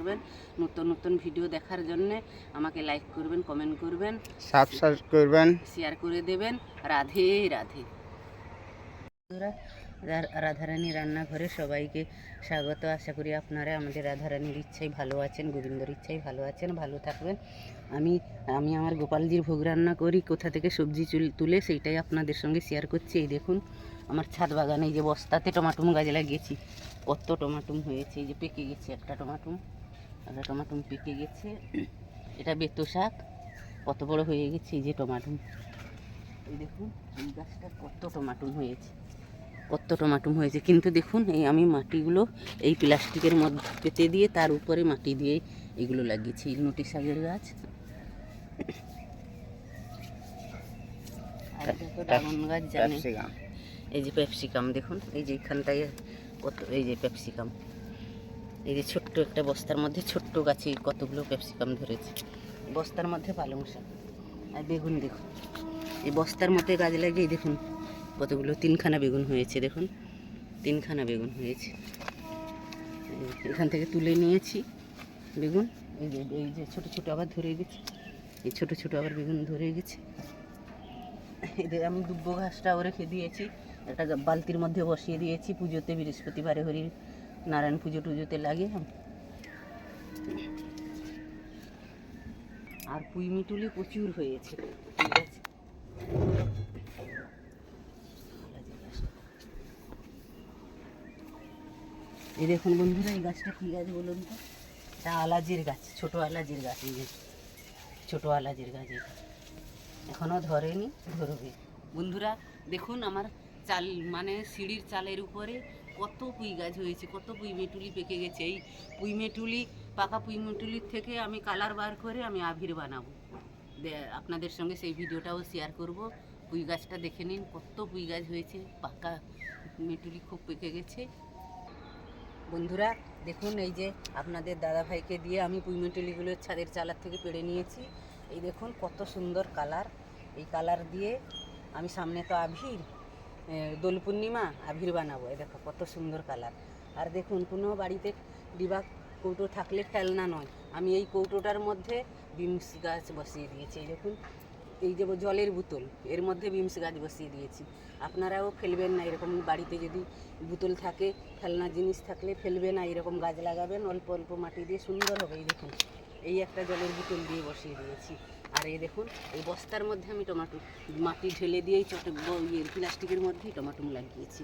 থাকবেন। নতুন নতুন ভিডিও দেখার জন্যে আমাকে লাইক করবেন, কমেন্ট করবেন, সাবস্ক্রাইব করবেন, শেয়ার করে দেবেন। রাধে রাধে। রাধারানী রান্নাঘরে সবাইকে স্বাগত। আশা করি আপনারা আমাদের রাধারানীর ইচ্ছাই ভালো আছেন, গোবিন্দর ইচ্ছাই ভালো আছেন, ভালো থাকবেন। আমি আমার গোপালজির ভোগ রান্না করি, কোথা থেকে সবজি তুলে সেইটাই আপনাদের সঙ্গে শেয়ার করছি। এই দেখুন আমার ছাদ বাগানে এই যে বস্তাতে টমাটুম গাছ লাগিয়েছি, কত টমাটুম হয়েছে। এই যে পেকে গেছে একটা টমাটুম পেকে গেছে। এটা বেতো শাক, কত বড় হয়ে গেছে। এই যে টমাটুম, এই দেখুন এই গাছটা কত টমাটুম হয়েছে, কিন্তু দেখুন এই আমি মাটিগুলো এই প্লাস্টিকের মধ্যে পেতে দিয়ে তার উপরে মাটি দিয়ে এগুলো লাগিয়েছি। নোটি শাকের গাছ, আর দেখো ড্রাগন গাছ জানেন। এই যে ক্যাপসিকাম দেখুন, এই যে এখানটায় কত, এই যে ক্যাপসিকাম, এই যে ছোট্ট একটা বস্তার মধ্যে ছোট্ট গাছে কতগুলো ক্যাপসিকাম ধরেছে। বস্তার মধ্যে পালং শাক আর বেগুন দেখুন, এই বস্তার মধ্যে গাছ লাগিয়ে দেখুন কতগুলো, তিনখানা বেগুন হয়েছে। দেখুন তিনখানা বেগুন হয়েছে, এখান থেকে তুলে নিয়েছি বেগুন। এই যে ছোটো ছোটো আবার ধরে গেছে, এই ছোটো ছোটো আবার বেগুন ধরে গেছে। এদের আমি দুব্ব ঘাসটাও রেখে দিয়েছি, একটা বালতির মধ্যে বসিয়ে দিয়েছি, পুজোতে বৃহস্পতিবারে হরি নারায়ণ পুজো টুজোতে লাগে। আর পুঁই মিটুলি প্রচুর হয়েছে, ঠিক আছে। এই দেখুন বন্ধুরা, এই গাছটা কী গাছ বলুন তো? এটা আলাজির গাছ, ছোটো আলাজির গাছ। এই যে ছোটো আলাজির গাছ, এটা এখনও ধরেনি, ধরবে। বন্ধুরা দেখুন আমার চাল, মানে সিঁড়ির চালের উপরে কত পুঁই গাছ হয়েছে, কত পুঁই মেটুলি পেকে গেছে। এই পুঁই মেটুলি, পাকা পুঁই মেটুলির থেকে আমি কালার বার করে আমি আবির বানাবো, আপনাদের সঙ্গে সেই ভিডিওটাও শেয়ার করব। পুঁই গাছটা দেখে নিন, কত পুঁই গাছ হয়েছে, পাকা মেটুলি খুব পেকে গেছে। বন্ধুরা দেখুন, এই যে আপনাদের দাদাভাইকে দিয়ে আমি পুঁই মেটুলিগুলো ছাদের চালার থেকে পেড়ে নিয়েছি। এই দেখুন কত সুন্দর কালার, এই কালার দিয়ে আমি সামনে তো আবির, দোল পূর্ণিমা, আবির বানাবো। এই দেখো কত সুন্দর কালার। আর দেখুন কোনো বাড়িতে ডিবা কৌটো থাকলে ফেলনা নয়, আমি এই কৌটোটার মধ্যে বিমস গাছ বসিয়ে দিয়েছি। এই দেখুন এই যে জলের বোতল, এর মধ্যে বিমস গাছ বসিয়ে দিয়েছি। আপনারাও ফেলবেন না, এরকম বাড়িতে যদি বোতল থাকে, ফেলনা জিনিস থাকলে ফেলবে না, এরকম গাছ লাগাবেন, অল্প অল্প মাটি দিয়ে সুন্দর হবে। এই দেখুন এই একটা জলের বোতল দিয়ে বসিয়ে দিয়েছি। আর এই দেখুন এই বস্তার মধ্যে আমি টমাটো মাটি ঢেলে দিয়েই প্লাস্টিকের মধ্যেই টমাটো লাগিয়েছি।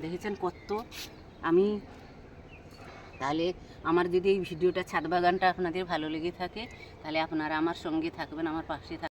দেখেছেন কত। আমি তাহলে আমার যদি এই ভিডিওটা, ছাদ বাগানটা আপনাদের ভালো লেগে থাকে, তাহলে আপনারা আমার সঙ্গে থাকবেন, আমার পাশে থাকবেন।